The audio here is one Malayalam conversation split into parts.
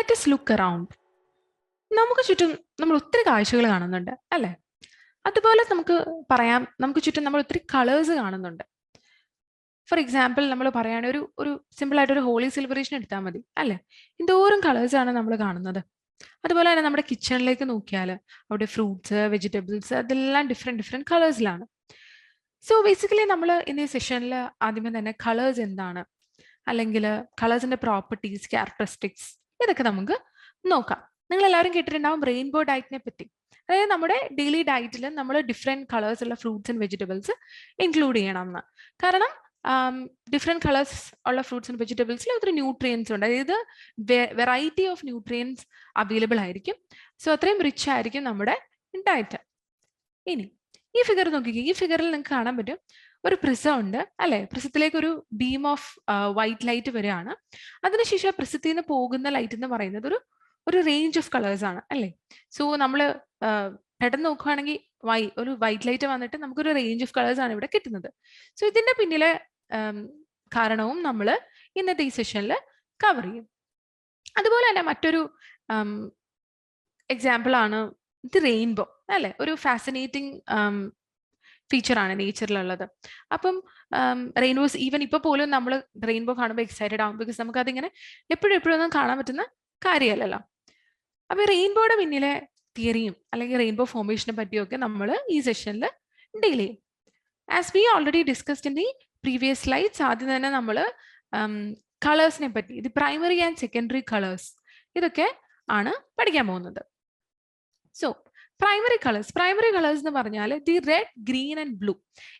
Let us look around. നമുക്ക് ചുറ്റും നമ്മൾ ഒത്തിരി കാഴ്ചകൾ കാണുന്നുണ്ട് അല്ലേ? അതുപോലെ നമുക്ക് പറയാം, നമുക്ക് ചുറ്റും നമ്മൾ ഒത്തിരി കളേഴ്സ് കാണുന്നുണ്ട്. ഫോർ എക്സാമ്പിൾ നമ്മൾ പറയുകയാണെങ്കിൽ ഒരു സിമ്പിൾ ആയിട്ട് ഒരു ഹോളി സെലിബ്രേഷൻ എടുത്താൽ മതി അല്ലേ? എന്തോരം കളേഴ്സ് ആണ് നമ്മൾ കാണുന്നത്. അതുപോലെ തന്നെ നമ്മുടെ കിച്ചണിലേക്ക് നോക്കിയാൽ അവിടെ ഫ്രൂട്ട്സ്, വെജിറ്റബിൾസ് അതെല്ലാം ഡിഫറെൻറ്റ് കളേഴ്സിലാണ്. സോ ബേസിക്കലി നമ്മൾ ഇന്ന് ഈ സെഷനിൽ ആദ്യമേ തന്നെ കളേഴ്സ് എന്താണ്, അല്ലെങ്കിൽ കളേഴ്സിന്റെ പ്രോപ്പർട്ടീസ്, ക്യാരക്ടറിസ്റ്റിക്സ്, ഇതൊക്കെ നമുക്ക് നോക്കാം. നിങ്ങൾ എല്ലാവരും കേട്ടിട്ടുണ്ടാവും റെയിൻബോ ഡയറ്റിനെ പറ്റി. അതായത് നമ്മുടെ ഡെയിലി ഡയറ്റിൽ നമ്മൾ ഡിഫറെൻറ്റ് കളേഴ്സ് ഉള്ള ഫ്രൂട്ട്സ് ആൻഡ് വെജിറ്റബിൾസ് ഇൻക്ലൂഡ് ചെയ്യണം എന്ന്. കാരണം ഡിഫറെൻറ്റ് കളേഴ്സ് ഉള്ള ഫ്രൂട്ട്സ് ആൻഡ് വെജിറ്റബിൾസിൽ ഒത്തിരി ന്യൂട്രിയൻസ് ഉണ്ട്. അതായത് വെറൈറ്റി ഓഫ് ന്യൂട്രിയൻസ് അവൈലബിൾ ആയിരിക്കും. സോ അത്രയും റിച്ച് ആയിരിക്കും നമ്മുടെ ഡയറ്റ്. ഇനി ഈ ഫിഗർ നോക്കിക്കേ. ഈ ഫിഗറിൽ നിങ്ങൾക്ക് കാണാൻ പറ്റും ഒരു പ്രിസം ഉണ്ട് അല്ലെ? പ്രിസത്തിലേക്ക് ഒരു ബീം ഓഫ് വൈറ്റ് ലൈറ്റ് വരികയാണ്. അതിനുശേഷം പ്രിസത്തിൽ നിന്ന് പോകുന്ന ലൈറ്റ് എന്ന് പറയുന്നത് ഒരു റേഞ്ച് ഓഫ് കളേഴ്സ് ആണ് അല്ലേ? സോ നമ്മൾ പെട്ടെന്ന് നോക്കുകയാണെങ്കിൽ ഒരു വൈറ്റ് ലൈറ്റ് വന്നിട്ട് നമുക്കൊരു റേഞ്ച് ഓഫ് കളേഴ്സ് ആണ് ഇവിടെ കിട്ടുന്നത്. സോ ഇതിന്റെ പിന്നിലെ കാരണവും നമ്മൾ ഇന്നത്തെ ഈ സെഷനിൽ കവർ ചെയ്യും. അതുപോലെ തന്നെ മറ്റൊരു എക്സാമ്പിൾ ആണ് ഇത് റെയിൻബോ അല്ലെ? ഒരു ഫാസിനേറ്റിംഗ് ഫീച്ചറാണ് നേച്ചറിലുള്ളത്. അപ്പം റെയിൻബോസ് ഈവൻ ഇപ്പോൾ പോലും നമ്മൾ റെയിൻബോ കാണുമ്പോൾ എക്സൈറ്റഡ് ആവും. ബിക്കോസ് നമുക്ക് അതിങ്ങനെ എപ്പോഴും ഒന്നും കാണാൻ പറ്റുന്ന കാര്യമല്ലല്ലോ. അപ്പൊ റെയിൻബോയുടെ പിന്നിലെ തിയറിയും അല്ലെങ്കിൽ റെയിൻബോ ഫോർമേഷനെ പറ്റിയൊക്കെ നമ്മൾ ഈ സെഷനിൽ ഡീൽ ചെയ്യും. As we already discussed in the previous slides, ആദ്യം തന്നെ നമ്മൾ കളേഴ്സിനെ പറ്റി, ഇത് പ്രൈമറി ആൻഡ് സെക്കൻഡറി കളേഴ്സ്, ഇതൊക്കെ ആണ് പഠിക്കാൻ പോകുന്നത്. സോ പ്രൈമറി കളേഴ്സ് എന്ന് പറഞ്ഞാൽ the red, green and blue,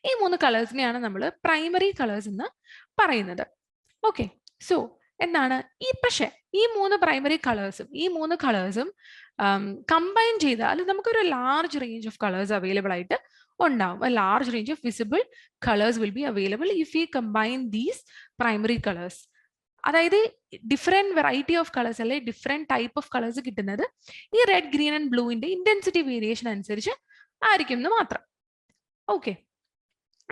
ഈ 3 കളേഴ്സിനെയാണ് നമ്മൾ പ്രൈമറി കളേഴ്സ് എന്ന് പറയുന്നത്. ഓക്കെ, സോ എന്താണ് പക്ഷേ ഈ 3 പ്രൈമറി കളേഴ്സും കമ്പൈൻ ചെയ്താൽ നമുക്കൊരു large range of colours available ആയിട്ട് ഉണ്ടാവും. A large range of visible colours will be available if you combine these primary colours. അതായത് ഡിഫറെന്റ് വെറൈറ്റി ഓഫ് കളേഴ്സ് അല്ലെങ്കിൽ ഡിഫറെന്റ് ടൈപ്പ് ഓഫ് കളേഴ്സ് കിട്ടുന്നത് ഈ റെഡ്, ഗ്രീൻ ആൻഡ് ബ്ലൂവിന്റെ ഇന്റൻസിറ്റി വേരിയേഷൻ അനുസരിച്ച് ആയിരിക്കും എന്ന് മാത്രം. ഓക്കെ,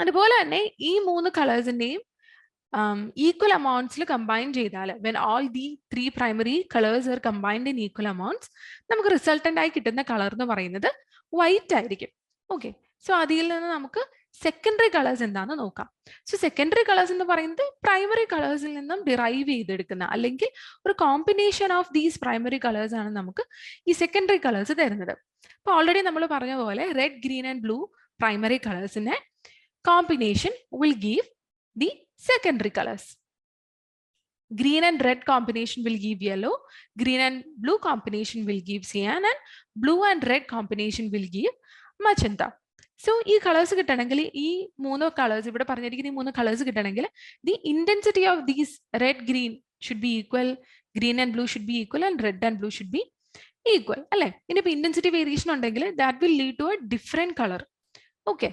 അതുപോലെ തന്നെ ഈ 3 കളേഴ്സിന്റെയും ഈക്വൽ അമൗണ്ട്സിൽ കമ്പൈൻ ചെയ്താൽ, when all the 3 primary colours are combined in equal amounts, നമുക്ക് റിസൾട്ടന്റ് ആയി കിട്ടുന്ന കളർ എന്ന് പറയുന്നത് വൈറ്റ് ആയിരിക്കും. ഓക്കെ, സോ അതിൽ നിന്ന് നമുക്ക് സെക്കൻഡറി കളേഴ്സ് എന്താണെന്ന് നോക്കാം. സോ സെക്കൻഡറി കളേഴ്സ് എന്ന് പറയുന്നത് പ്രൈമറി കളേഴ്സിൽ നിന്നും ഡിറൈവ് ചെയ്തെടുക്കുന്ന അല്ലെങ്കിൽ ഒരു combination of these primary colours ആണ് നമുക്ക് ഈ സെക്കൻഡറി കളേഴ്സ് തരുന്നത്. അപ്പോൾ ഓൾറെഡി നമ്മൾ പറഞ്ഞ പോലെ red, green and blue primary കളേഴ്സിന്റെ combination will give the secondary colors. Green and red combination will give yellow, green and blue combination will give cyan, and blue and red combination will give magenta. So ഈ കളേഴ്സ് കിട്ടണമെങ്കിൽ ഈ 3 കളേഴ്സ് ഇവിടെ പറഞ്ഞിരിക്കുന്ന ഈ 3 കളേഴ്സ് കിട്ടണമെങ്കിൽ the intensity of these red, green should be equal, green and blue should be equal, and red and blue should be equal അല്ലേ? ഇനിയിപ്പോൾ ഇന്റൻസിറ്റി വേരിയേഷൻ ഉണ്ടെങ്കിൽ that will lead to a different color. Okay,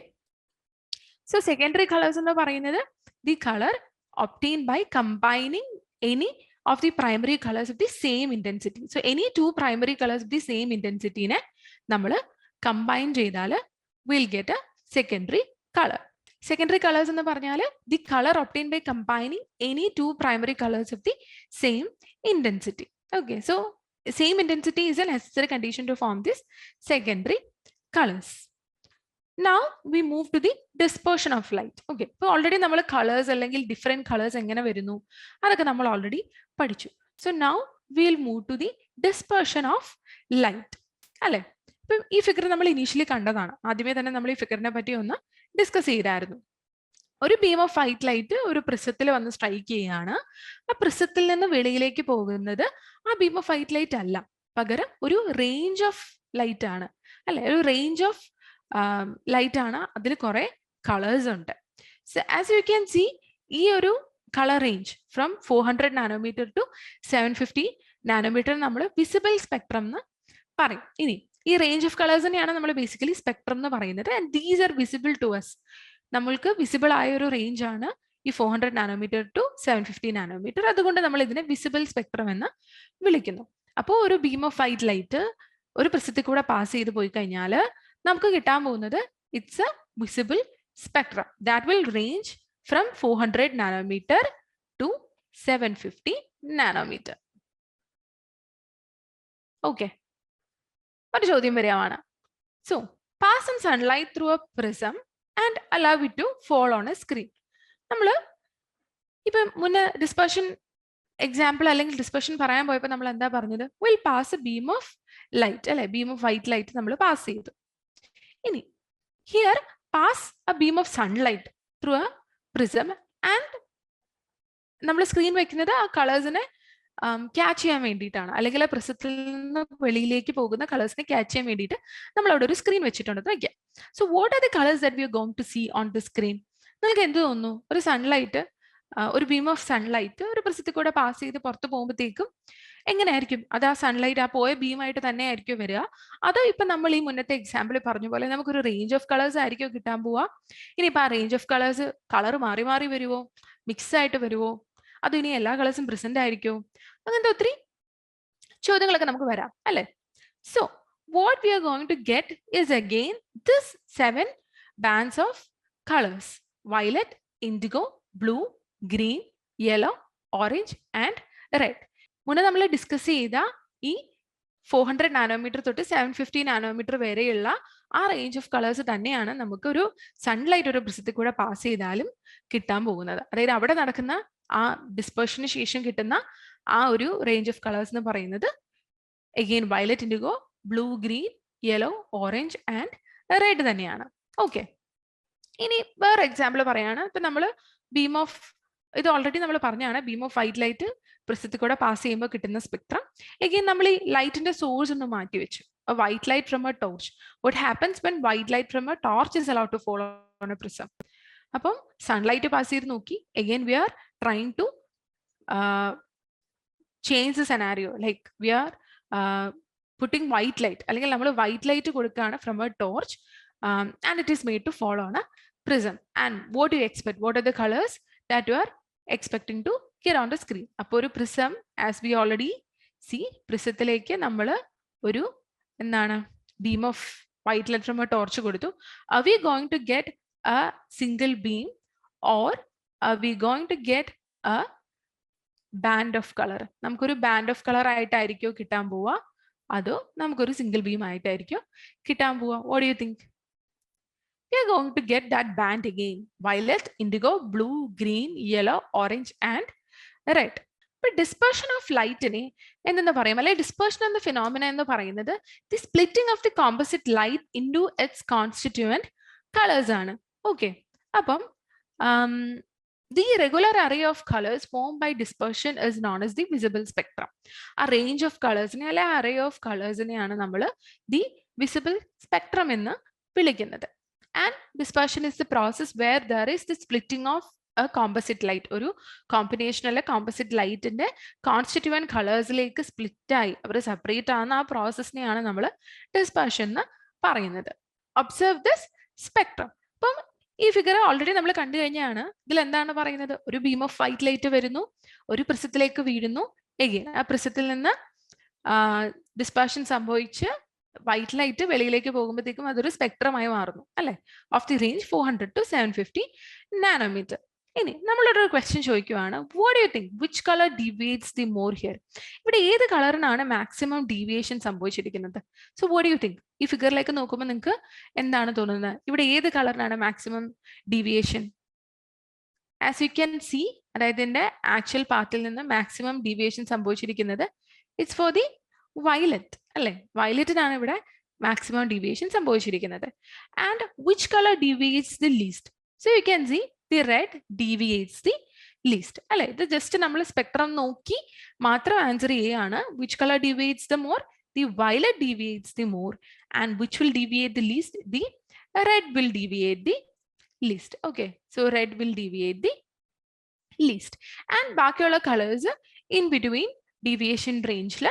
so secondary colors എന്ന് പറയുന്നത് the color obtained by combining any of the primary colors of the same intensity. So any 2 primary colors of the same intensity ne nammal combine ചെയ്താൽ we'll get a secondary color. Secondary colors എന്ന് പറഞ്ഞാൽ the color obtained by combining any 2 primary colors of the same intensity. Okay, so same intensity is a necessary condition to form this secondary colors. Now we move to the dispersion of light. Okay, so already നമ്മൾ കളേഴ്സ് അല്ലെങ്കിൽ ഡിഫറെന്റ് കളേഴ്സ് എങ്ങനെ വരുന്നു അതൊക്കെ നമ്മൾ ഓൾറെഡി പഠിച്ചു. So now will move to the dispersion of light അല്ലെ? ഇപ്പം ഈ ഫിഗർ നമ്മൾ ഇനീഷ്യലി കണ്ടതാണ്. ആദ്യമേ തന്നെ നമ്മൾ ഈ ഫിഗറിനെ പറ്റി ഒന്ന് ഡിസ്കസ് ചെയ്തായിരുന്നു. ഒരു ബീം ഓഫ് വൈറ്റ് ലൈറ്റ് ഒരു പ്രിസത്തിൽ വന്ന് സ്ട്രൈക്ക് ചെയ്യുകയാണ്. ആ പ്രിസത്തിൽ നിന്ന് വെളിയിലേക്ക് പോകുന്നത് ആ ബീം ഓഫ് വൈറ്റ് ലൈറ്റ് അല്ല, പകരം ഒരു റേഞ്ച് ഓഫ് ലൈറ്റ് ആണ് അല്ലെ? ഒരു റേഞ്ച് ഓഫ് ലൈറ്റ് ആണ്, അതിൽ കുറെ കളേഴ്സ് ഉണ്ട്. So as you can see ഈ ഒരു colour range from 400 nanometre to 750 nanometre നമ്മൾ വിസിബിൾ സ്പെക്ട്രം എന്ന് പറയും. ഇനി ഈ റേഞ്ച് ഓഫ് കളേഴ്സ് തന്നെയാണ് നമ്മൾ ബേസിക്കലി സ്പെക്ട്രം എന്ന് പറയുന്നത്. And these are visible to us. നമ്മൾക്ക് വിസിബിൾ ആയ ഒരു റേഞ്ച് ആണ് ഈ 400 നാനോമീറ്റർ ടു 750 നാനോമീറ്റർ. അതുകൊണ്ട് നമ്മൾ ഇതിനെ വിസിബിൾ സ്പെക്ട്രം എന്ന് വിളിക്കുന്നു. അപ്പോൾ ഒരു ബീം ഓഫ് വൈറ്റ് ലൈറ്റ് ഒരു പ്രിസത്തിൽ കൂടെ പാസ് ചെയ്ത് പോയി കഴിഞ്ഞാൽ നമുക്ക് കിട്ടാൻ പോകുന്നത് it's a visible spectrum that will range from 400 nanometre to 750 nanometre. Okay, ഒരു ചോദ്യം വരികയാണ്. So pass some sunlight through a prism and allow it to fall on a screen. നമ്മൾ ഇപ്പം മുന്നേ ഡിസ്പെർഷൻ എക്സാമ്പിൾ അല്ലെങ്കിൽ ഡിസ്പെർഷൻ പറയാൻ പോയപ്പോൾ നമ്മൾ എന്താ പറഞ്ഞത്? Will pass A beam of light, അല്ലെ, ബീം ഓഫ് വൈറ്റ് ലൈറ്റ് നമ്മൾ പാസ് ചെയ്തു. ഇനി here pass A beam of sunlight through a prism and നമ്മൾ സ്ക്രീൻ വെക്കുന്നത് ആ കളേഴ്സിനെ ക്യാച്ച് ചെയ്യാൻ വേണ്ടിയിട്ടാണ്, അല്ലെങ്കിൽ ആ പ്രിസത്തിൽ നിന്ന് വെളിയിലേക്ക് പോകുന്ന കളേഴ്സിനെ ക്യാച്ച് ചെയ്യാൻ വേണ്ടിയിട്ട് നമ്മൾ അവിടെ ഒരു സ്ക്രീൻ വെച്ചിട്ടുണ്ടെന്ന് വയ്ക്കാം. So what are the colours that we are going to see on the screen? നിങ്ങൾക്ക് എന്ത് തോന്നുന്നു? ഒരു സൺലൈറ്റ്, ഒരു ബീം ഓഫ് സൺലൈറ്റ് ഒരു പ്രിസത്തിൽ കൂടെ പാസ് ചെയ്ത് പുറത്ത് പോകുമ്പോഴത്തേക്കും എങ്ങനെയായിരിക്കും അത്? ആ സൺലൈറ്റ് ആ പോയ ബീമായിട്ട് തന്നെ ആയിരിക്കും വരിക? അതോ ഇപ്പൊ നമ്മൾ ഈ മുന്നത്തെ എക്സാമ്പിളിൽ പറഞ്ഞ പോലെ നമുക്കൊരു റേഞ്ച് ഓഫ് കളേഴ്സ് ആയിരിക്കും കിട്ടാൻ പോവാ? ഇനിയിപ്പോ ആ റേഞ്ച് ഓഫ് കളേഴ്സ് കളർ മാറി മാറി വരുമോ? മിക്സ് ആയിട്ട് വരുമോ? അത് ഇനി എല്ലാ കളേഴ്സും പ്രസന്റ് ആയിരിക്കും? അങ്ങനത്തെ ഒത്തിരി ചോദ്യങ്ങളൊക്കെ നമുക്ക് വരാം, അല്ലെ? So what we are going to get is again this 7 bands of colours: violet, indigo, blue, green, yellow, orange and red. മുന്നേ നമ്മൾ ഡിസ്കസ് ചെയ്ത ഈ 400 നാനോമീറ്റർ തൊട്ട് 750 നാനോമീറ്റർ വരെയുള്ള ആ റേഞ്ച് ഓഫ് കളേഴ്സ് തന്നെയാണ് നമുക്ക് ഒരു സൺലൈറ്റ് ഒരു പ്രിസത്തിൽ കൂടെ പാസ് ചെയ്താലും കിട്ടാൻ പോകുന്നത്. അതായത് അവിടെ നടക്കുന്ന ആ ഡിസ്പെർഷന് ശേഷം കിട്ടുന്ന ആ ഒരു റേഞ്ച് ഓഫ് കളേഴ്സ് എന്ന് പറയുന്നത് again violet, indigo, blue, green, yellow, orange and red തന്നെയാണ്. ഓക്കെ, ഇനി വേറെ എക്സാമ്പിൾ പറയാണ്. ഇപ്പൊ നമ്മൾ ബീം ഓഫ്, ഇത് ഓൾറെഡി നമ്മൾ പറഞ്ഞാണ്, ബീം ഓഫ് വൈറ്റ് ലൈറ്റ് പ്രിസത്തിൽ കൂടെ പാസ് ചെയ്യുമ്പോൾ കിട്ടുന്ന സ്പെക്ട്രം. അഗെയിൻ നമ്മൾ ഈ ലൈറ്റിന്റെ സോഴ്സ് ഒന്ന് മാറ്റി വെച്ചു. A white light from a torch. What happens when white light from a torch is allowed to fall on a prism? അപ്പം സൺലൈറ്റ് പാസ് ചെയ്ത് നോക്കി. Again we are trying to change the scenario, like we are putting white light, അല്ലെങ്കിൽ നമ്മൾ വൈറ്റ് ലൈറ്റ് കൊടുക്കുകയാണ് from a torch and it is made to follow on a prism. And what do you expect? What are the colors that you are expecting to get on the screen? അപ്പോൾ ഒരു prism, as we already see, prismത്തിലേക്ക് നമ്മൾ ഒരു എന്താണ് beam of white light from a torch കൊടുത്തു. Are we going to get a single beam or are we going to get a band of color? നമുക്കൊരു ബാൻഡ് ഓഫ് കളർ ആയിട്ടായിരിക്കോ കിട്ടാൻ പോവാ, അതോ നമുക്കൊരു സിംഗിൾ ബീം ആയിട്ടായിരിക്കോ കിട്ടാൻ പോവാ? What do you think? We are going to get that band again: violet, indigo, blue, green, yellow, orange and red. But dispersion of light ine ennu parayum, alle dispersion enna phenomena ennu parayunnathu the splitting of the composite light into its constituent colors aanu. Okay, appam the irregular array of colors formed by dispersion is known as the visible spectrum. A range of colors ne alle array of colors neയാണ് നമ്മൾ the visible spectrum എന്ന് വിളിക്കുന്നത്. And dispersion is the process where there is the splitting of a composite light. ഒരു കോമ്പിനേഷനിലെ കോമ്പോസിറ്റ് ലൈറ്റിന്റെ കോൺസ്റ്റിറ്റ്യൂവന്റ് കളേഴ്സിലേക്ക് സ്പ്ലിറ്റ് ആയി അവർ സെപ്പറേറ്റ് ആവുന്ന ആ പ്രോസസ്സിനെയാണ് നമ്മൾ ഡിസ്പെർഷൻ എന്ന് പറയുന്നത്. Observe this spectrum. അപ്പം ഈ ഫിഗർ ഓൾറെഡി നമ്മൾ കണ്ടു കഴിഞ്ഞാണ്. ഇതിൽ എന്താണ് പറയുന്നത്? ഒരു ബീം ഓഫ് വൈറ്റ് ലൈറ്റ് വരുന്നു, ഒരു പ്രിസത്തിലേക്ക് വീഴുന്നു. എഗെയിൻ ആ പ്രിസത്തിൽ നിന്ന് ഡിസ്പെർഷൻ സംഭവിച്ച് വൈറ്റ് ലൈറ്റ് വെളിയിലേക്ക് പോകുമ്പോഴത്തേക്കും അതൊരു സ്പെക്ട്രമായി മാറുന്നു, അല്ലെ, of the range 400 to 750 nanometre. ഇനി നമ്മളൊരു ക്വസ്റ്റ്യൻ ചോദിക്കുവാണ്, what you think which colour deviates the more here? ഇവിടെ ഏത് കളറിനാണ് മാക്സിമം ഡീവിയേഷൻ സംഭവിച്ചിരിക്കുന്നത്? So what you think? ഈ ഫിഗറിലേക്ക് നോക്കുമ്പോൾ നിങ്ങൾക്ക് എന്താണ് തോന്നുന്നത്? ഇവിടെ ഏത് കളറിനാണ് maximum deviation? As you can see, അതായത് ഇതിന്റെ ആക്ച്വൽ പാർട്ടിൽ നിന്ന് മാക്സിമം ഡീവിയേഷൻ സംഭവിച്ചിരിക്കുന്നത് ഇറ്റ്സ് ഫോർ ദി വയലറ്റ്, അല്ലെ? വയലറ്റിനാണ് ഇവിടെ മാക്സിമം ഡീവിയേഷൻ സംഭവിച്ചിരിക്കുന്നത്. And which colour deviates the least? So you can C the red deviates the least, അല്ലെ? ഇത് ജസ്റ്റ് നമ്മൾ സ്പെക്ട്രം നോക്കി മാത്രം ആൻസർ ചെയ്യുകയാണ്. Which colour deviates the more? The violet deviates the more. And which will deviate the least? The red will deviate the least. Okay, so red will deviate the least. And ബാക്കിയുള്ള കളേഴ്സ് ഇൻ ബിറ്റ്വീൻ ഡീവിയേഷൻ റേഞ്ചിൽ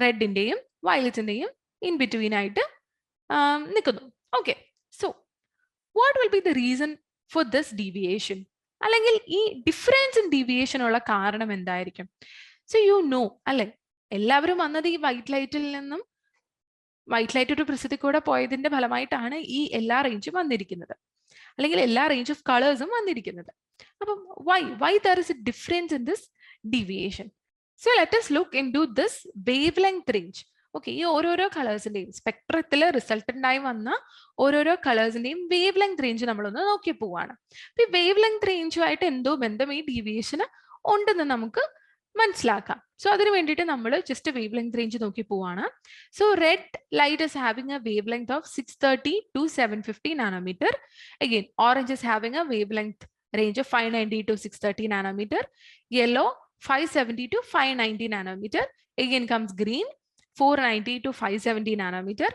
റെഡിന്റെയും വയലറ്റിന്റെയും ഇൻ ബിറ്റ്വീൻ ആയിട്ട് നിൽക്കുന്നു. Okay, so what will be the reason for this deviation? അല്ലെങ്കിൽ ഈ ഡിഫറൻസ് ഇൻ ഡീവിയേഷൻ ഉള്ള കാരണം എന്തായിരിക്കും? സോ യു നോ, അല്ലെ, എല്ലാവരും വന്നത് ഈ വൈറ്റ് ലൈറ്റിൽ നിന്നും, വൈറ്റ് ലൈറ്റ് ഒരു പ്രിസത്തിൽ കൂടെ പോയതിന്റെ ഫലമായിട്ടാണ് ഈ എല്ലാ റേഞ്ചും വന്നിരിക്കുന്നത്, അല്ലെങ്കിൽ എല്ലാ റേഞ്ച് ഓഫ് കളേഴ്സും വന്നിരിക്കുന്നത്. അപ്പം why there is a difference in this deviation? So let us look into this wavelength range. Okay, ഈ ഓരോരോ കളേഴ്സിന്റെയും സ്പെക്ട്രത്തിൽ റിസൾട്ടന്റ് ആയി വന്ന ഓരോരോ കളേഴ്സിന്റെയും വേവ് ലെങ്ത് റേഞ്ച് നമ്മളൊന്ന് നോക്കി പോവാണ്. അപ്പൊ ഈ വേവ് ലെങ്ത് റേഞ്ചുമായിട്ട് എന്തോ ബന്ധം ഈ ഡീവിയേഷന് ഉണ്ടെന്ന് നമുക്ക് മനസ്സിലാക്കാം. സോ അതിന് വേണ്ടിയിട്ട് നമ്മൾ ജസ്റ്റ് വേവ് ലെങ്ത് റേഞ്ച് നോക്കി പോവാണ്. So red light is having A wave length of 630 to 750 nanometer. Again, orange is having a wavelength range of 590 to 630 nanometer. Yellow 570 to 590 nanometer. Again comes green 490 to 570 nanometer.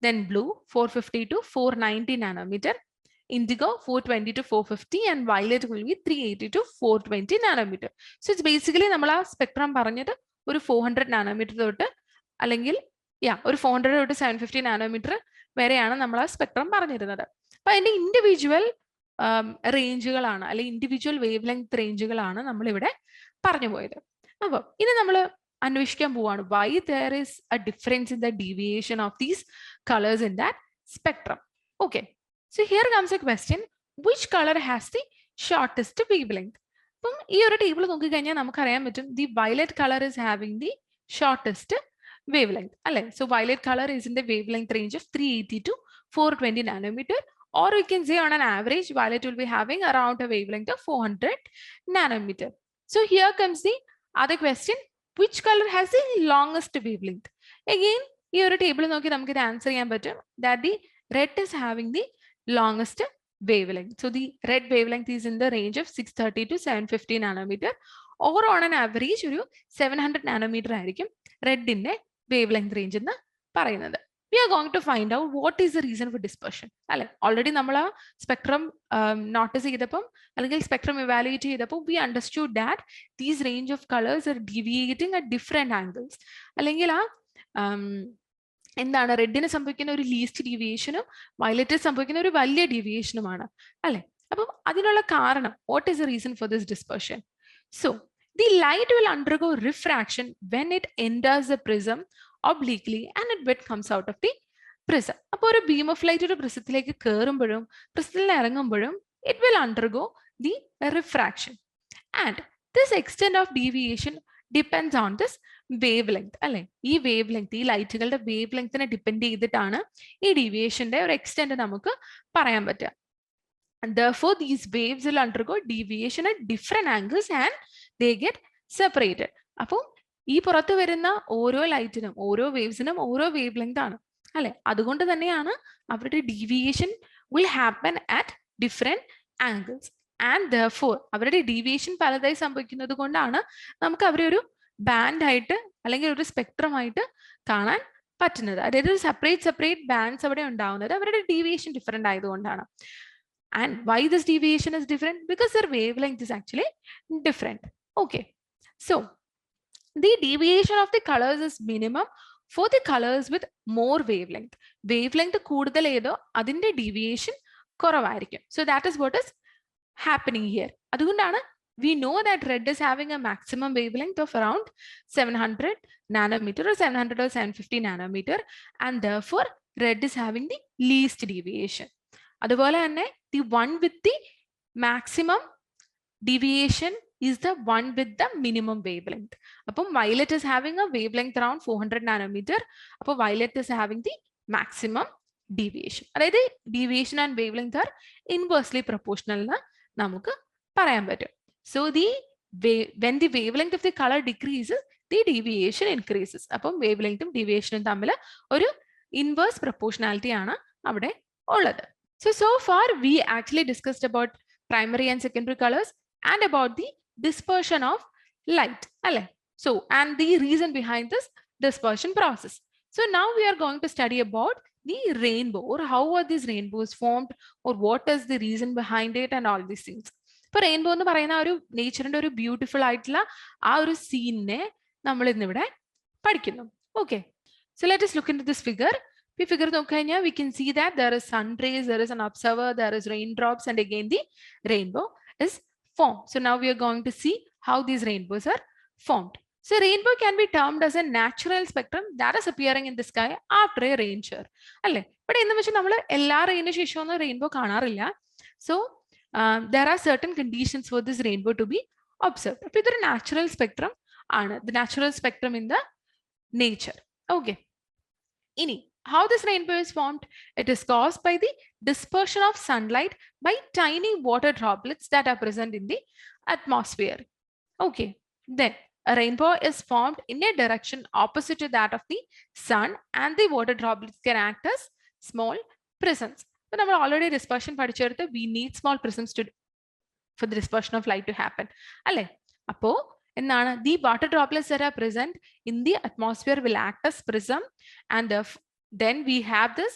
Then blue 450 to 490 nanometer. Indigo 420 to 450 and violet will be 380 to 420 nanometer. So it's basically നമ്മൾ ആ സ്പെക്ട്രം പറഞ്ഞത് ഒരു 400 നാനോമീറ്റർ തൊട്ട് അല്ലെങ്കിൽ ഒരു 400 തൊട്ട് 750 നാനോമീറ്റർ വരെയാണ് നമ്മൾ ആ സ്പെക്ട്രം പറഞ്ഞിരുന്നത്. അപ്പൊ അതിന്റെ ഇൻഡിവിജ്വൽ റേഞ്ചുകളാണ് അല്ലെങ്കിൽ ഇൻഡിവിജ്വൽ വേവ് ലെങ്ത് റേഞ്ചുകളാണ് നമ്മൾ ഇവിടെ പറഞ്ഞു പോയത്. അപ്പോൾ ഇനി നമ്മൾ അന്വേഷിക്കാൻ പോവാണ് why there is a difference in the deviation of these colors in that spectrum. Okay, so here comes a question, which color has the shortest wavelength? അപ്പം ഈ ഒരു ടേബിൾ നോക്കി കഴിഞ്ഞാൽ നമുക്ക് അറിയാൻ പറ്റും the violet color is having the shortest wavelength അല്ലേ. So violet color is in the wavelength range of 380 to 420 nanometer, or we can say on an average violet will be having around a wavelength of 400 nanometer. So here comes the other question, which color has the longest wavelength? Again ഈ ഒരു ടേബിൾ നോക്കി നമുക്ക് ഇത് ആൻസർ ചെയ്യാൻ പറ്റും that the red is having the longest wavelength. So the red wavelength is in the range of 630 to 750 nanometer, or on an average ഒരു 700 nanometer ആയിരിക്കും റെഡിന്റെ wavelength range എന്ന് പറയുന്നത്. We are going to find out what is the reason for dispersion. അല്ലെ, ഓൾറെഡി നമ്മൾ ആ സ്പെക്ട്രം നോട്ടീസ് ചെയ്തപ്പം അല്ലെങ്കിൽ സ്പെക്ട്രം ഇവാലുവേറ്റ് ചെയ്തപ്പോൾ we understood that these range of colors are deviating at different angles. അല്ലെങ്കിൽ ആ എന്താണ് റെഡിന് സംഭവിക്കുന്ന ഒരു ലീസ്റ്റ് ഡീവിയേഷനും വയലറ്റിന് സംഭവിക്കുന്ന ഒരു വലിയ ഡീവിയേഷനുമാണ് അല്ലെ. അപ്പം അതിനുള്ള കാരണം, what is the reason for this dispersion? So the light will undergo refraction when it enters the prism obliquely and it comes out of the prism. അപ്പോൾ ഒരു beam of light ഒരു പ്രിസത്തിലേക്ക് കയറുമ്പോഴും പ്രിസത്തിൽ ഇറങ്ങുമ്പോഴും it will undergo the refraction, and this extent of deviation depends on this wavelength അല്ലെ. ഈ വേവ് ലെങ്ത്, ഈ ലൈറ്റുകളുടെ വേവ് ലെങ്ത്തിനെ ഡിപ്പെൻഡ് ചെയ്തിട്ടാണ് ഈ ഡീവിയേഷന്റെ ഒരു എക്സ്റ്റെന്റ് നമുക്ക് പറയാൻ പറ്റുക. And therefore these waves will undergo deviation at different angles and they get separated. അപ്പോൾ ഈ പുറത്ത് വരുന്ന ഓരോ ലൈറ്റിനും ഓരോ വേവ്സിനും ഓരോ വേവ് ലെങ്ത് ആണ് അല്ലെ. അതുകൊണ്ട് തന്നെയാണ് അവരുടെ deviation will happen at different angles, and therefore അവരുടെ ഡീവിയേഷൻ പലതായി സംഭവിക്കുന്നത് കൊണ്ടാണ് നമുക്ക് അവരെ ഒരു ബാൻഡ് ആയിട്ട് അല്ലെങ്കിൽ ഒരു സ്പെക്ട്രം ആയിട്ട് കാണാൻ പറ്റുന്നത്. അതായത് സെപ്പറേറ്റ് ബാൻഡ്സ് അവിടെ ഉണ്ടാവുന്നത് അവരുടെ ഡീവിയേഷൻ ഡിഫറെന്റ് ആയതുകൊണ്ടാണ്. And why this deviation is different? Because their wavelength is actually different. Okay, so the deviation of the colors is minimum for the colors with more wavelength. Wavelength കൂടുതൽ ഏതോ അതിന്റെ deviation കുറവായിരിക്കും. So that is what is happening here. അതുകൊണ്ടാണ് we know that red is having a maximum wavelength of around 700 nanometer or 700 or 750 nanometer, and therefore red is having the least deviation. അതുപോലെ തന്നെ the one with the maximum deviation is the one with the minimum wavelength. അപ്പം violet is having a wavelength around 400 nanometer. അപ്പോൾ violet is having the maximum deviation. അതായത് deviation and wavelength are inversely proportional എന്ന് നമുക്ക് പറയാൻ പറ്റും. So when the wavelength of the color decreases, the deviation increases. അപ്പം wavelength ഉം deviation തമ്മിൽ ഒരു inverse proportionality ആണ് അവിടെ ഉള്ളത്. So far we actually discussed about primary and secondary colors and about the dispersion of light. So, and the reason behind this dispersion process. So now we are going to study about the rainbow, or how are these rainbows formed, or what is the reason behind it and all these things. ഇപ്പോൾ റെയിൻബോ എന്ന് പറയുന്ന ഒരു നേച്ചറിന്റെ ഒരു ബ്യൂട്ടിഫുൾ ആയിട്ടുള്ള ആ ഒരു സീനിനെ നമ്മൾ ഇന്നിവിടെ പഠിക്കുന്നു. Okay, so let us look into this figure. ഈ ഫിഗർ നോക്കിക്കഴിഞ്ഞാൽ we can see that there is sun rays, there is an observer, there is raindrops, and again the rainbow is formed. So now we are going to see how these rainbows are formed. So rainbow can be termed as a natural spectrum that is appearing in the sky after a rain shower. അല്ലേ, ഇവിടെ എന്ന് വെച്ചാൽ നമ്മൾ എല്ലാ റെയിന് ശേഷമൊന്നും റെയിൻബോ കാണാറില്ല. So there are certain conditions for this rainbow to be observed. അപ്പോൾ ഇതൊരു നാച്ചുറൽ സ്പെക്ട്രം ആണ്, the natural spectrum in the nature. Okay. Ini, how this rainbow is formed? It is caused by the dispersion of sunlight by tiny water droplets that are present in the atmosphere. Okay, then a rainbow is formed in a direction opposite to that of the sun, and the water droplets can act as small prisms. But we already dispersion പഠിച്ചെടുത്ത് we need small prisms for the dispersion of light to happen. അല്ലേ? അപ്പോൾ എന്താണ്? The water droplets that are present in the atmosphere will act as prism, and then we have this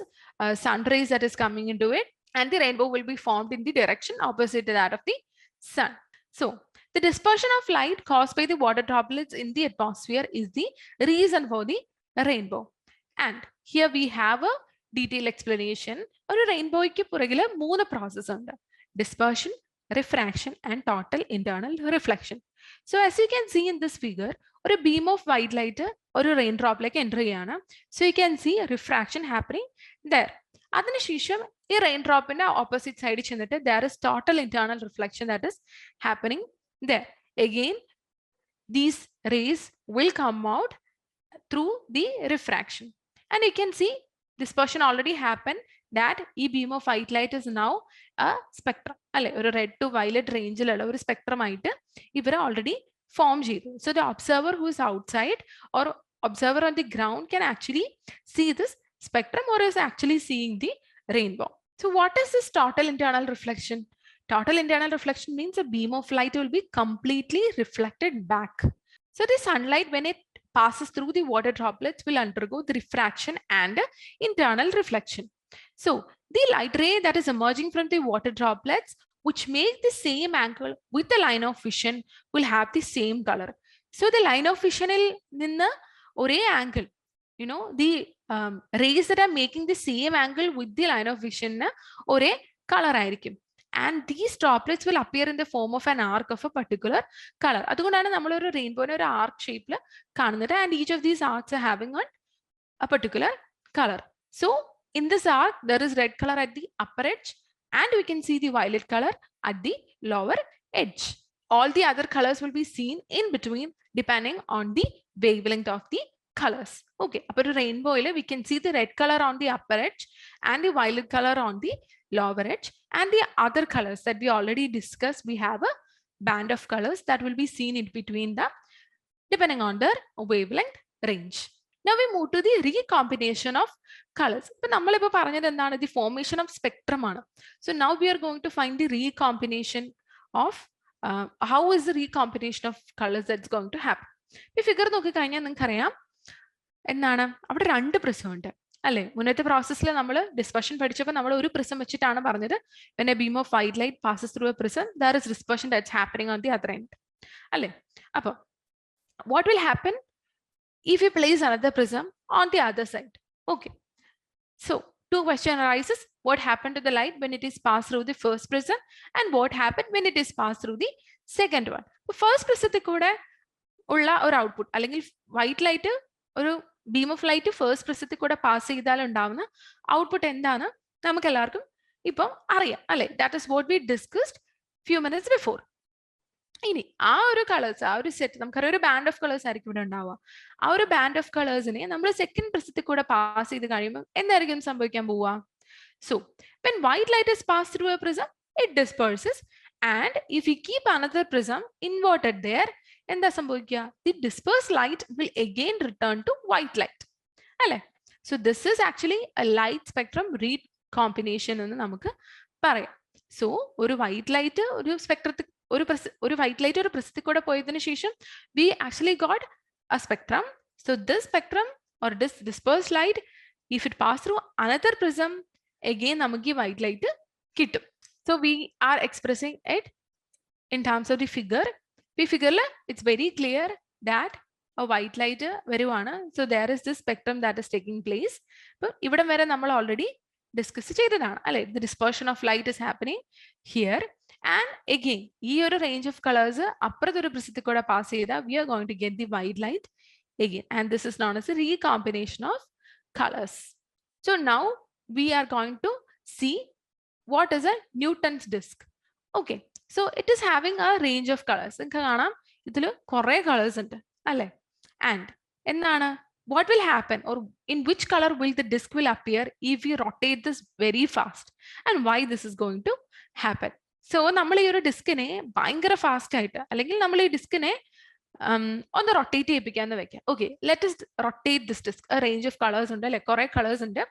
sun rays that is coming into it, and the rainbow will be formed in the direction opposite to that of the sun. So the dispersion of light caused by the water droplets in the atmosphere is the reason for the rainbow. And here we have a detailed explanation. ഒരു റെയിൻബോയ്ക്ക് പുറകിൽ 3 പ്രോസസ് ഉണ്ട്: dispersion, refraction, and total internal reflection. So as you can see in this figure, ഒരു beam of white light ഒരു rain dropലേക്ക് enter ചെയ്യാണ്. So you can see refraction happening there. അതിനുശേഷം ഈ rain dropന്റെ opposite side ചെന്നിട്ട് there is total internal reflection that is happening there. Again, these rays will come out through the refraction, and you can see dispersion already happened. That e beam of white light is now a spectrum. അല്ലെ, ഒരു red to violet റേഞ്ചിലുള്ള ഒരു സ്പെക്ട്രം ആയിട്ട് ഇവർ ഓൾറെഡി ഫോം ചെയ്തു. So the observer who is outside or observer on the ground can actually see this spectrum or is actually seeing the rainbow. So what is this total internal reflection? Total internal reflection means a beam of light will be completely reflected back. So the sunlight, when it passes through the water droplets, will undergo the refraction and internal reflection. So the light ray that is emerging from the water droplets, which make the same angle with the line of vision, will have the same color. So the line of vision il ninna ore angle, you know, the rays that are making the same angle with the line of vision na ore color ആയിരിക്കും. And these droplets will appear in the form of an arc of a particular color. അതുകൊണ്ടാണ് നമ്മൾ ഒരു റെയിൻബോനെ ഒരു ആർക്ക് ഷേപ്പിൽ കാണുന്നത്. And each of these arcs are having a particular color. So in this arc, there is red color at the upper edge, and we can see the violet color at the lower edge. All the other colors will be seen in between depending on the wavelength of the colors. Okay, upper rainbow, we can see the red color on the upper edge and the violet color on the lower edge, and the other colors that we already discussed, we have a band of colors that will be seen in between them depending on their wavelength range. Now we move to the recombination of colors. ഇപ്പൊ നമ്മളിപ്പോ പറഞ്ഞത് എന്താണ്? The formation of spectrum ആണ്. So now we are going to find the recombination of how is the recombination of colors that's going to happen. ഈ ഫിഗർ നോക്കി കഴിഞ്ഞാൽ നിങ്ങൾക്ക് അറിയാം എന്താണ്, അവിടെ 2 പ്രിസം ഉണ്ട് അല്ലെ. മുന്നത്തെ പ്രോസസ്സിൽ നമ്മൾ ഡിസ്പർഷൻ പഠിച്ചപ്പോൾ നമ്മൾ ഒരു പ്രിസം വെച്ചിട്ടാണ് പറഞ്ഞത്. when a beam of white light passes through a prism, there is dispersion that's happening on the other end അല്ലെ. അപ്പൊ what will happen if you place another prism on the other side? Okay, so two questions arises: what happened to the light when it is passed through the first prism, and what happened when it is passed through the second one? First prismത്തിൽ കൂടെ ഉള്ള ഒരു ഔട്ട്പുട്ട് അല്ലെങ്കിൽ വൈറ്റ് ലൈറ്റ് ഒരു ബീം ഓഫ് ലൈറ്റ് ഫസ്റ്റ് prismത്തിൽ കൂടെ പാസ് ചെയ്താൽ ഉണ്ടാവുന്ന ഔട്ട്പുട്ട് എന്താണ് നമുക്ക് എല്ലാവർക്കും ഇപ്പം അറിയാം അല്ലെ. That is what we discussed few minutes before. ഇനി ആ ഒരു കളേഴ്സ്, ആ ഒരു സെറ്റ്, നമുക്കറിയാം ഒരു ബാൻഡ് ഓഫ് കളേഴ്സ് ആയിരിക്കും ഇവിടെ ഉണ്ടാവുക. ആ ഒരു ബാൻഡ് ഓഫ് കളേഴ്സിനെ നമ്മൾ സെക്കൻഡ് prismത്തിൽ കൂടെ പാസ് ചെയ്ത് കഴിയുമ്പോൾ എന്തായിരിക്കും സംഭവിക്കാൻ പോവുക? So when white light is passed through a prism, it disperses, and if we keep another prism inverted there, എന്താ സംഭവിക്കുക? The dispersed light will again return to white light അല്ലെ. So this is actually a light spectrum recombination എന്ന് നമുക്ക് പറയാം. So ഒരു വൈറ്റ് ലൈറ്റ് ഒരു സ്പെക്ട്രത്തിൽ ഒരു വൈറ്റ് ലൈറ്റ് ഒരു prismത്തിൽ കൂടെ പോയതിനു ശേഷം we actually got a spectrum. So this spectrum or this dispersed light, if it pass through another prism, again നമുക്ക് ഈ വൈറ്റ് ലൈറ്റ് കിട്ടും. So we are expressing it in terms of the figure. ഈ ഫിഗറിൽ it's very clear that a white light വരുവാണ്. So there is this spectrum that is taking place. അപ്പോൾ ഇവിടെ വരെ നമ്മൾ ഓൾറെഡി ഡിസ്കസ് ചെയ്തതാണ് അല്ലെ. The dispersion of light is happening here, and again ഈ ഒരു range of colors അപ്പുറത്തെ ഒരു prismത്തിൽ കൂടെ പാസ് ചെയ്താൽ we are going to get the white light again, and this is known as a recombination of colors. So now we are going to see what is a Newton's disk. Okay, so it is having a range of colors. നിങ്ങൾക്ക് കാണാം ഇതിൽ കുറെ കളേഴ്സ് ഉണ്ട് അല്ലെ. ആൻഡ് എന്താണ് what will happen, or in which color will the disk will appear if we rotate this very fast, and why this is going to happen. So നമ്മൾ ഈ ഒരു ഡിസ്കിനെ ഭയങ്കര ഫാസ്റ്റ് ആയിട്ട്, അല്ലെങ്കിൽ നമ്മൾ ഈ ഡിസ്കിനെ ഒന്ന് റൊട്ടേറ്റ് ചെയ്യിപ്പിക്കാന്ന് വെക്കാം. Okay, let us rotate this disc. Range of colours ഉണ്ട് അല്ലെ, കുറെ കളേഴ്സ് ഉണ്ട്.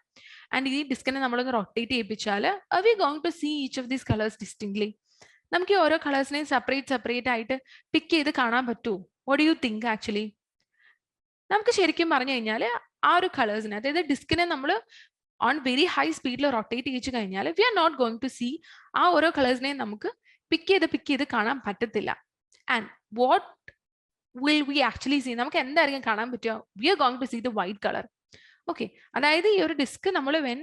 ആൻഡ് ഈ ഡിസ്കിനെ നമ്മളൊന്ന് റൊട്ടേറ്റ് ചെയ്യിപ്പിച്ചാൽ are we going to see each of these colors distinctly? നമുക്ക് ഈ ഓരോ കളേഴ്സിനെയും സെപ്പറേറ്റ് ആയിട്ട് പിക്ക് ചെയ്ത് കാണാൻ പറ്റുമോ? what do you think actually? നമുക്ക് ശരിക്കും പറഞ്ഞു കഴിഞ്ഞാൽ ആ ഒരു കളേഴ്സിനെ, അതായത് ഡിസ്കിനെ നമ്മൾ ഓൺ വെരി ഹൈ സ്പീഡിൽ റൊട്ടേറ്റ് ചെയ്യിച്ചു കഴിഞ്ഞാൽ we are not going to see ആ ഓരോ കളേഴ്സിനെയും നമുക്ക് പിക്ക് ചെയ്ത് കാണാൻ പറ്റത്തില്ല. And what will we actually see? നമുക്ക് എന്തായിരിക്കും കാണാൻ പറ്റുക? We are going to see the white colour. Okay, അതായത് ഈ ഒരു ഡിസ്ക് നമ്മൾ when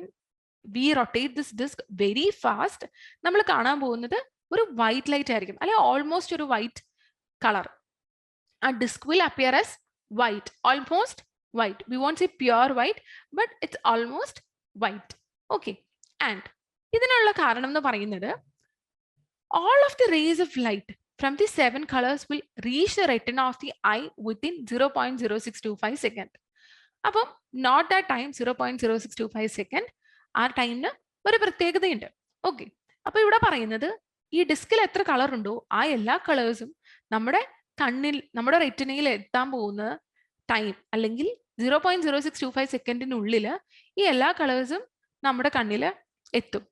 we rotate this disc very fast നമ്മൾ കാണാൻ പോകുന്നത് ഒരു വൈറ്റ് ലൈറ്റ് ആയിരിക്കും, അല്ലെ ഓൾമോസ്റ്റ് ഒരു വൈറ്റ് കളർ. ആ disc will appear as white, almost white. We won't say pure white, but it's almost white. Okay, and ഇതിനുള്ള കാരണം എന്ന് പറയുന്നത് all of the rays of light from the 7 colors will reach the retina of the eye within 0.0625 second. അപ്പം not that time 0.0625 second, ആ ടൈമിന് ഒരു പ്രത്യേകതയുണ്ട്. ഓക്കെ, അപ്പൊ ഇവിടെ പറയുന്നത് ഈ ഡിസ്കിൽ എത്ര കളർ ഉണ്ടോ ആ എല്ലാ കളേഴ്സും നമ്മുടെ കണ്ണിൽ, നമ്മുടെ റെറ്റിനയിൽ എത്താൻ പോകുന്ന ടൈം, അല്ലെങ്കിൽ 0.0625 സെക്കൻഡിനുള്ളിൽ ഈ എല്ലാ കളേഴ്സും നമ്മുടെ കണ്ണിൽ എത്തും.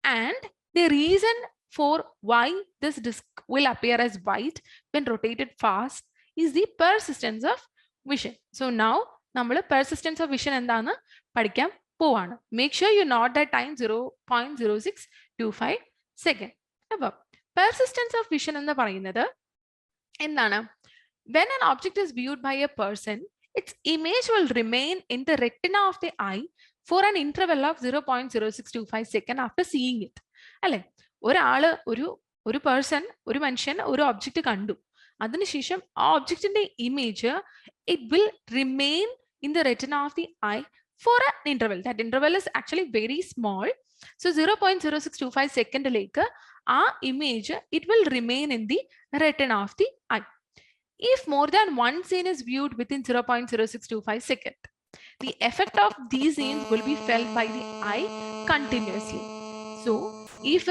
And the reason for why this disc will appear as white when rotated fast is the persistence of vision. So now നമ്മൾ പെർസിസ്റ്റൻസ് ഓഫ് വിഷൻ എന്താണെന്ന് പഠിക്കാൻ പോവാണ്. Make sure you note the time 0.0625 second. അപ്പം പെർസിസ്റ്റൻസ് ഓഫ് വിഷൻ എന്ന് പറയുന്നത് എന്താണ്? When an object is viewed by a person, its image will remain in the retina of the eye for an interval of 0.0625 second after seeing it. അല്ലെ, ഒരാള് ഒരു പേഴ്സൺ, ഒരു മനുഷ്യൻ ഒരു ഒബ്ജക്റ്റ് കണ്ടു, അതിനുശേഷം ആ ഒബ്ജക്റ്റിന്റെ image it will remain in the retina of the I for an interval. That interval is actually very small. So 0.0625 സെക്കൻഡിലേക്ക് ആ image it will remain in the retina of the eye. If more than one scene is viewed within 0.0625 second, the effect of these scenes will be felt by the eye continuously. So if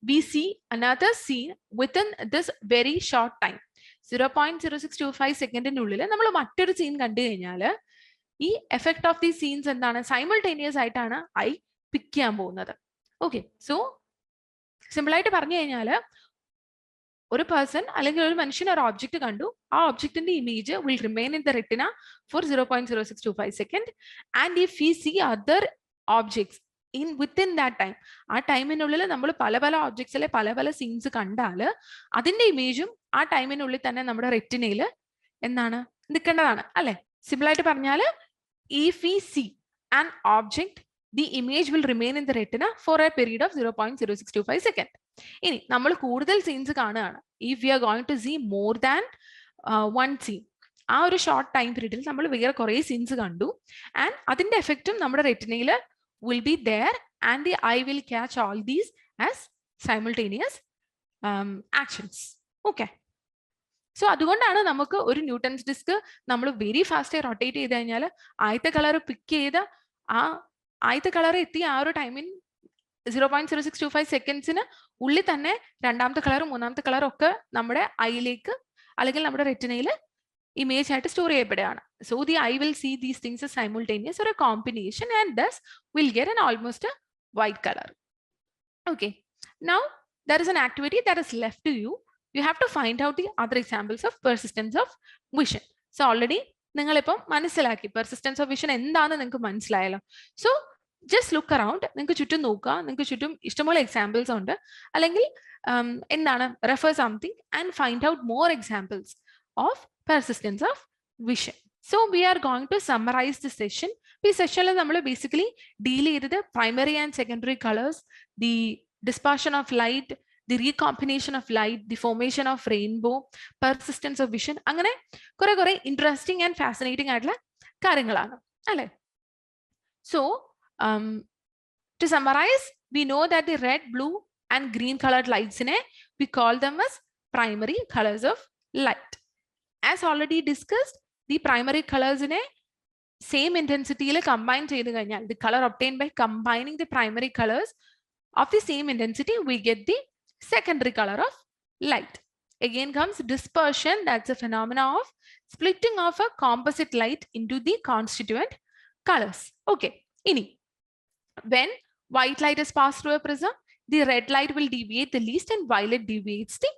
we see another scene within this very short time, 0.0625 സെക്കൻഡിനുള്ളിൽ നമ്മൾ മറ്റൊരു സീൻ കണ്ടു കഴിഞ്ഞാൽ ഈ എഫക്ട് ഓഫ് ദി സീൻസ് എന്താണ്? സൈമൾട്ടേനിയസ് ആയിട്ടാണ് ഐ പിക്ക് ചെയ്യാൻ പോകുന്നത്. ഓക്കെ, സോ സിമ്പിൾ ആയിട്ട് പറഞ്ഞു കഴിഞ്ഞാൽ ഒരു പേഴ്സൺ അല്ലെങ്കിൽ ഒരു മനുഷ്യൻ ഒരു ഒബ്ജക്റ്റ് കണ്ടു, ആ ഒബ്ജക്റ്റിന്റെ image will remain in the retina for 0.0625 second. And if we see other objects in within that time, ആ ടൈമിനുള്ളിൽ നമ്മൾ പല ഓബ്ജക്ട്സിലെ പല സീൻസ് കണ്ടാൽ അതിന്റെ ഇമേജും ആ ടൈമിനുള്ളിൽ തന്നെ നമ്മുടെ റെറ്റിനയിൽ എന്താണ് നിൽക്കേണ്ടതാണ്, അല്ലെ? സിമ്പിൾ ആയിട്ട് പറഞ്ഞാൽ if we see an object, the image will remain in the retina for a period of 0.0625 second. ഇനി നമ്മൾ കൂടുതൽ സീൻസ് കാണുകയാണ്, if we are going to see more than one scene, ആ ഒരു ഷോർട്ട് ടൈം പീരീഡിൽ നമ്മൾ വേറെ കുറേ സീൻസ് കണ്ടു, ആൻഡ് അതിന്റെ എഫക്റ്റും നമ്മുടെ റെറ്റിനയിൽ will be there, and the eye will catch all these as simultaneous actions. Okay, so അതുകൊണ്ടാണ് നമുക്ക് ഒരു ന്യൂട്ടൺസ് ഡിസ്ക് നമ്മൾ വെരി ഫാസ്റ്റ് റൊട്ടേറ്റ് ചെയ്ത് കഴിഞ്ഞാൽ ആദ്യത്തെ കളർ പിക്ക് ചെയ്ത ആദ്യത്തെ കളർ എത്തി ആ ഒരു ടൈമിൻ 0.0625 സെക്കൻഡ്സിന് ഉള്ളിൽ തന്നെ രണ്ടാമത്തെ കളറും മൂന്നാമത്തെ കളറും ഒക്കെ നമ്മുടെ ഐയിലേക്ക് അല്ലെങ്കിൽ നമ്മുടെ റെറ്റിനയിൽ ഇമേജ് ആയിട്ട് സ്റ്റോർ ചെയ്യപ്പെടുകയാണ്. So the eye will see these things simultaneous or a combination, and thus will get an almost a white color. Okay, now there is an activity that is left to you. You have to find out the other examples of persistence of vision. So already നിങ്ങളിപ്പം മനസ്സിലാക്കി പെർസിസ്റ്റൻസ് ഓഫ് വിഷൻ എന്താണെന്ന് നിങ്ങൾക്ക് മനസ്സിലായല്ലോ. സോ ജസ്റ്റ് ലുക്ക് അറൗണ്ട്, നിങ്ങൾക്ക് ചുറ്റും നോക്കുക, നിങ്ങൾക്ക് ചുറ്റും ഇഷ്ടംപോലെ എക്സാമ്പിൾസ് ഉണ്ട്, അല്ലെങ്കിൽ എന്താണ് refer something and find out more examples of persistence of vision. So we are going to summarise the session. ഈ സെഷനിൽ നമ്മൾ ബേസിക്കലി ഡീൽ ചെയ്തത് primary and secondary colours, the dispersion of light, the recombination of light, the formation of rainbow, persistence of vision, അങ്ങനെ കുറെ ഇൻട്രസ്റ്റിംഗ് ആൻഡ് ഫാസിനേറ്റിംഗ് ആയിട്ടുള്ള കാര്യങ്ങളാണ്, അല്ലേ? So to summarize, we know that the red, blue and green colored lights we call them as primary colors of light. As already discussed, the primary colors in a same intensity combine ചെയ്തു കഴിഞ്ഞാൽ, the color obtained by combining the primary colors of the same intensity, we get the secondary color of light. Again comes dispersion. That's a phenomena of splitting of a composite light into the constituent colors. Okay, ini when white light is passed through a prism, the red light will deviate the least and violet deviates the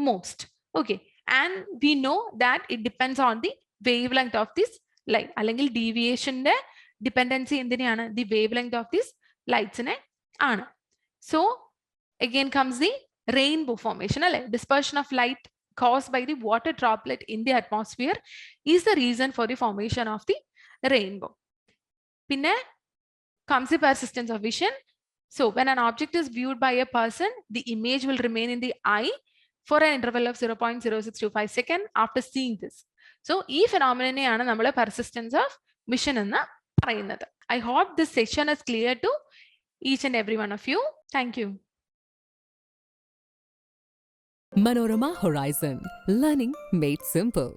most. Okay, and we know that it depends on the wavelength of this light. അല്ലെങ്കിൽ ഡീവിയേഷന്റെ ഡിപ്പെൻഡൻസി എന്തിനെയാണ്? The wavelength of this ലൈറ്റ്സിനെ ആണ്. So again comes the rainbow formation. Dispersion of light caused by the water droplet in the atmosphere is the reason for the formation of the rainbow. Pinne comes the persistence of vision. So when an object is viewed by a person, the image will remain in the eye for an interval of 0.0625 seconds after seeing this. So ee phenomenon nammale persistence of vision enna parayunnathu. I hope this session is clear to each and every one of you. Thank you. Manorama Horizon, learning made simple.